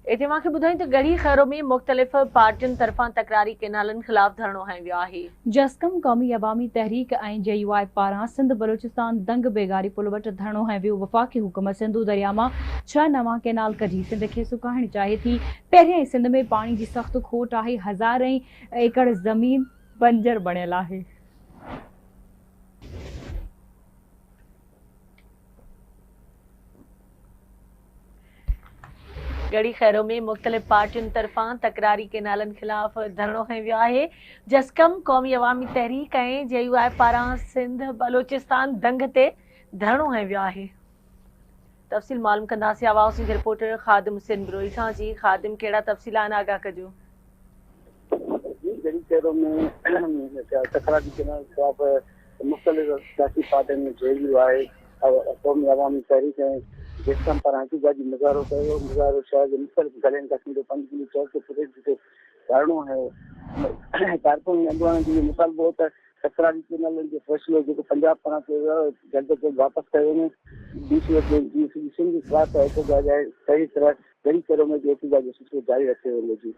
इते मूंखे ॿुधाई त ॻढ़ी खैरो में मुख़्तलिफ़ पार्टियुनि तरफ़ां तकरारी केनालनि ख़िलाफ़ धरणो हंयो वियो आहे। जस्कम क़ौमी अवामी तहरीक ऐं JUI पारां सिंध बलूचिस्तान दंग बेगारी पुल वटि धरणो हंयो वियो। वफ़ाक़ी हुकूमत सिंधु दरिया मां 6 नवां केनाल कढी सिंध खे सुकाइण चाहे थी। पहिरियां ई सिंध में पाणी जी सख़्त खोट आहे। हज़ारें एकड़ ज़मीन बंजर बणियल आहे। ॻढ़ी खैरो में मुख़्तलिफ़ पार्टियुनि तरफ़ां तकरारी केनालनि ख़िलाफ़ धरणो हंयो वियो आहे। जस्कम क़ौमी अवामी तहरीक ऐं JUI पारां सिंध बलूचिस्तान दंग ते धरणो हंयो वियो आहे। तफ़सील मालूम कंदासीं आवा हाउसिंग जे रिपोर्टर ख़ादिम हुसैन बिरोई सां। जी ख़ादिम, कहिड़ा तफ़सील आहिनि, आगाह कजो। ॻढ़ी खैरो में तकरारी केनाल ख़िलाफ़ मुख़्तलिफ़ सियासी पार्टियुनि में JUI आहे, क़ौमी अवामी तहरीक ऐं जस्कम पारां एहतिजाजी मुज़ाहिरो कयो। मुज़ाहिरो शहर जे मुख़्तलिफ़ गलियुनि कस्बनि जो 5 किलो चौक ते जिते धरणो है। कारकुन अॻुवाणनि जो मुतालबो हो त तकरारी केनालनि जो फ़ैसिलो जेको पंजाब पारां कयो वियो जल्द अज जल्द वापसि कयो वञे। सिंध ख़िलाफ़ एहतिजाज आहे। अहिड़ी तरह ॻढ़ी खैरो में बि एहतिजाज जो सिलसिलो जारी रखियो वेंदो। जी